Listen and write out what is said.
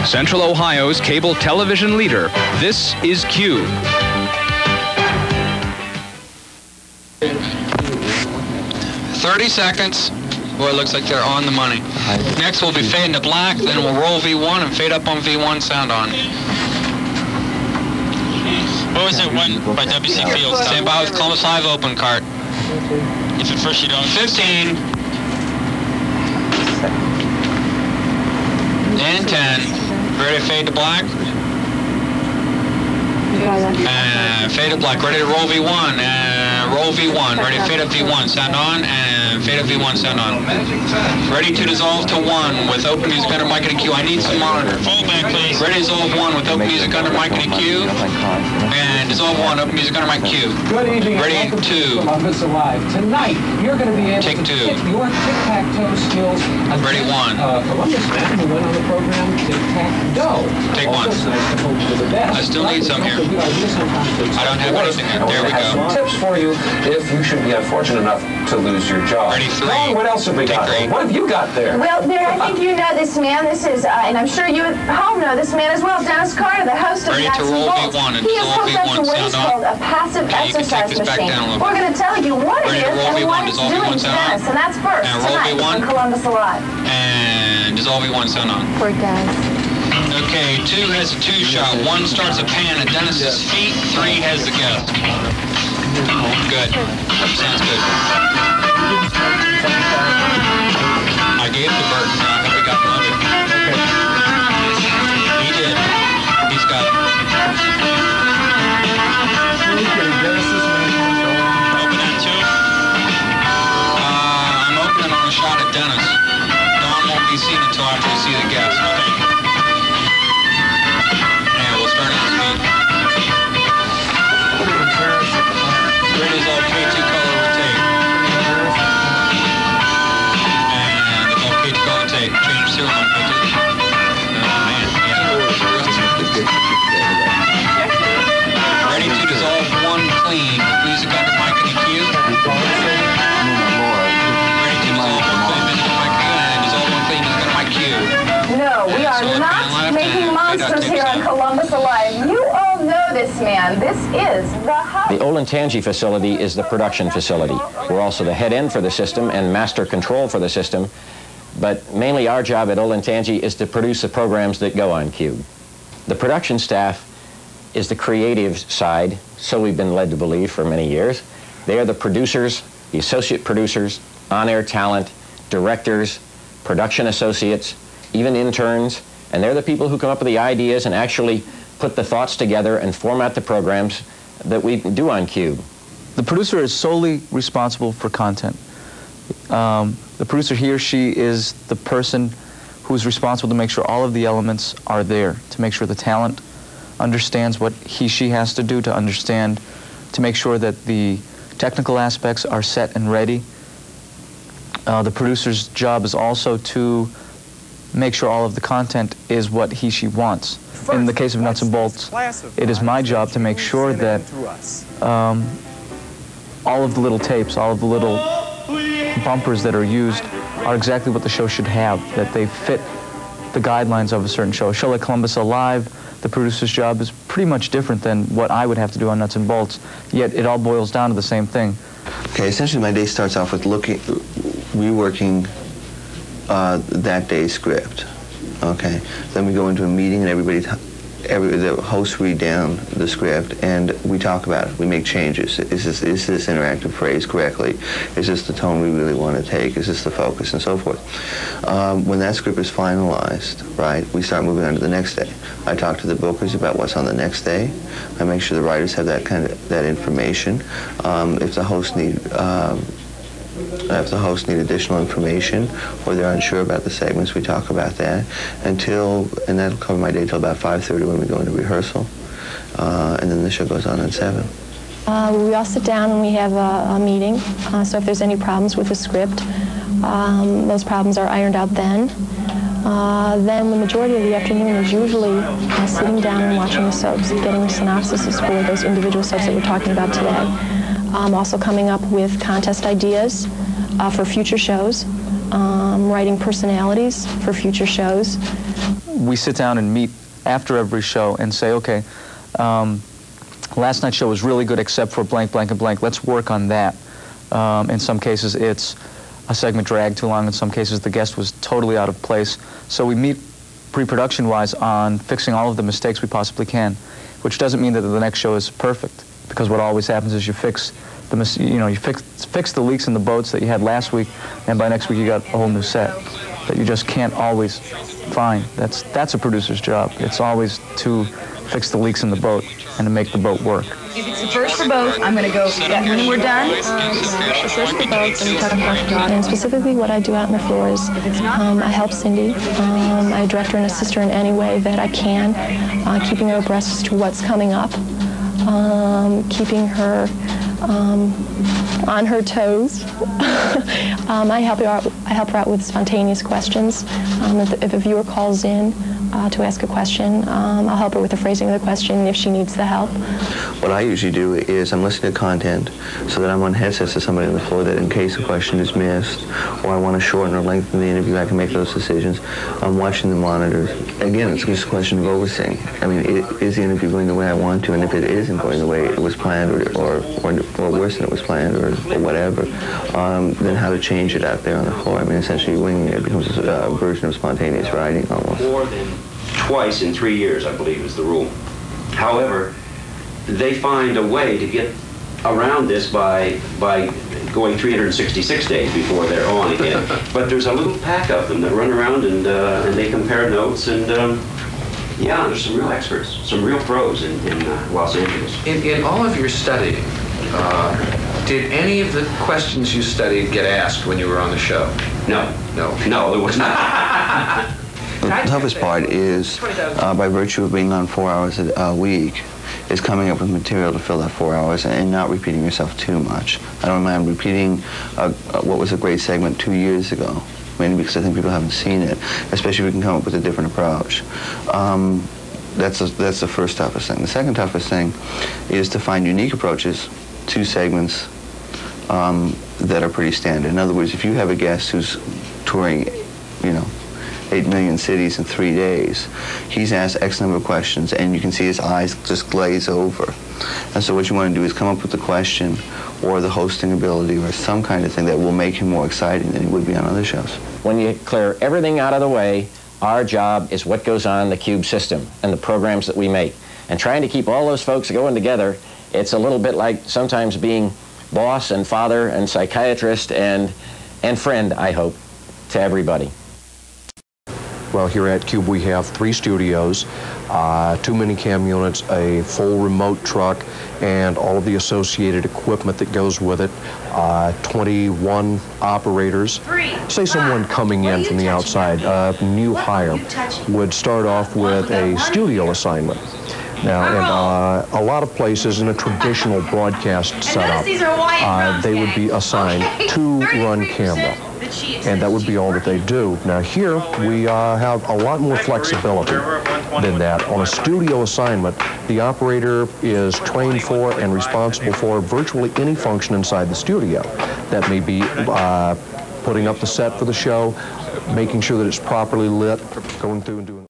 Central Ohio's cable television leader, this is QUBE. "30 seconds. Boy, it looks like they're on the money. Next we'll be fading to black, then we'll roll V1 and fade up on V1, sound on. What was it, one by WC Fields? Stand by with Columbus Live open cart. If at first you don't. 15. And 10. Ready to fade to black? And fade to black. Ready to roll V1. Roll V1. Ready to fade up V1. Sound on. And fade up V1. Sound on. Ready to dissolve to 1 with open music under mic and EQ. I need some monitor. Fold back, please. Ready to dissolve 1 with open music under mic and EQ. And dissolve 1. Open music under mic and EQ. Good evening. Ready 2. Columbus Alive. Tonight, you're going to be able Take to 2. get your tic-tac-toe skills. Ready 1. Columbus man who went on the program Tic-Tac-Doe. Take 1. I still need some here. I don't have anything there. There we go. Some tips for you if you should be unfortunate enough to lose your job. Ready 3. Oh, what else have we got? 3. What have you got there? Well, there, I think you know this man. This is, and I'm sure you at home know this man as well, Dennis Carter, the host of Ready to Nuts and roll Bolts. V1 and He is dissolve hooked up V1. to what is Sound called on. a passive Okay, you can take exercise this back machine. down a little We're going to tell you what it Ready to is roll and V1, what it's dissolve doing V1, to sound on. Dennis, and that's first And roll tonight V1. on Columbus Alive. And dissolve V1. Sound on. Poor guys. Okay, 2 has a 2 shot. 1 starts a pan at Dennis's feet. 3 has the guest. Good. Sounds good. I gave it to Burton. I hope he got loaded. He did. He's got it. Open at 2. I'm opening on a shot at Dennis. Don won't be seen until after we see the guest. Okay. Yeah, we'll start at his feet. Red is all K2 color rotate. And it's all K2 color rotate. Change 0 on K2. Oh man, yeah. Ready to dissolve 1 clean. Music under mic and EQ. Ready to dissolve 1 clean. Music under mic and dissolve 1 clean. Music under mic Q. No, we are not making monsters here on Columbus Alive. You all know this man. This is the hub. The Olentangy facility is the production facility. We're also the head end for the system and master control for the system. But mainly our job at Olentangy is to produce the programs that go on QUBE. The production staff is the creative side, so we've been led to believe for many years. They are the producers, the associate producers, on-air talent, directors, production associates, even interns, and they're the people who come up with the ideas and actually put the thoughts together and format the programs that we do on QUBE. The producer is solely responsible for content. The producer, he or she, is the person who's responsible to make sure all of the elements are there, to make sure the talent understands what he/she has to do, to make sure that the technical aspects are set and ready. The producer's job is also to make sure all of the content is what he/she wants. In the case of Nuts and Bolts, it is my job to make sure that all of the little tapes, all of the little bumpers that are used are exactly what the show should have, that they fit the guidelines of a certain show. A show like Columbus Alive, the producer's job is pretty much different than what I would have to do on Nuts and Bolts, yet it all boils down to the same thing. Okay, essentially my day starts off with reworking that day's script. Okay, then we go into a meeting and the hosts read down the script and we talk about it. We make changes. Is this interactive phrase correctly? Is this the tone we really want to take? Is this the focus, and so forth? When that script is finalized, right, we start moving on to the next day. I talk to the bookers about what's on the next day. I make sure the writers have that information. If the hosts need additional information or they're unsure about the segments, we talk about that and that'll cover my day till about 5:30 when we go into rehearsal, and then the show goes on at 7. We all sit down and we have a meeting, so if there's any problems with the script, those problems are ironed out then. Then the majority of the afternoon is usually sitting down and watching the soaps, getting synopsises for those individual soaps that we're talking about today. Also coming up with contest ideas for future shows, writing personalities for future shows. we sit down and meet after every show and say, okay, last night's show was really good except for blank, blank, and blank. Let's work on that. In some cases, it's a segment dragged too long. In some cases, the guest was totally out of place. So we meet pre-production-wise on fixing all of the mistakes we possibly can, which doesn't mean that the next show is perfect, because what always happens is you fix the leaks in the boats that you had last week, and by next week you got a whole new set that you just can't always find. That's a producer's job. It's always to fix the leaks in the boat and to make the boat work. If it's the first for both, I'm going to go when we're done. The first for both, and we talk about God. And specifically what I do out on the floor is I help Cindy. I direct her and assist her in any way that I can, keeping her abreast as to what's coming up, keeping her on her toes. I help her out with spontaneous questions. If a viewer calls in to ask a question, I'll help her with the phrasing of the question if she needs the help. What I usually do is I'm listening to content so that I'm on headsets to somebody on the floor that in case a question is missed or I want to shorten or lengthen the interview, I can make those decisions. I'm watching the monitors. Again, it's just a question of overseeing. I mean, is the interview going the way I want to? And if it isn't going the way it was planned or worse than it was planned or whatever, then how to change it out there on the floor. I mean, essentially winging it becomes a version of spontaneous writing almost. More than twice in 3 years, I believe, is the rule. However, they find a way to get around this by going 366 days before they're on again. But there's a little pack of them that run around and they compare notes, and yeah, there's some real experts, some real pros in Los Angeles. In all of your studying, did any of the questions you studied get asked when you were on the show? No. No, there was not. The toughest part is, by virtue of being on 4 hours a week, is coming up with material to fill that 4 hours and not repeating yourself too much. I don't mind repeating what was a great segment 2 years ago, mainly because I think people haven't seen it, especially if we can come up with a different approach. That's the first toughest thing. The second toughest thing is to find unique approaches to segments that are pretty standard. In other words, if you have a guest who's touring, 8 million cities in 3 days, he's asked X number of questions, and you can see his eyes just glaze over. And so what you want to do is come up with the question or the hosting ability or some kind of thing that will make him more exciting than he would be on other shows. When you clear everything out of the way, our job is what goes on in the QUBE system and the programs that we make. And trying to keep all those folks going together, it's a little bit like sometimes being boss and father and psychiatrist and friend, I hope, to everybody. Well, here at QUBE we have 3 studios, 2 minicam units, a full remote truck, and all of the associated equipment that goes with it, 21 operators. Say someone coming in from the outside, a new hire, would start off with a studio assignment. Now, in a lot of places in a traditional broadcast setup, they would be assigned to run camera, and that would be all that they do. Now here, we have a lot more flexibility than that. On a studio assignment, the operator is trained for and responsible for virtually any function inside the studio. That may be putting up the set for the show, making sure that it's properly lit, going through and doing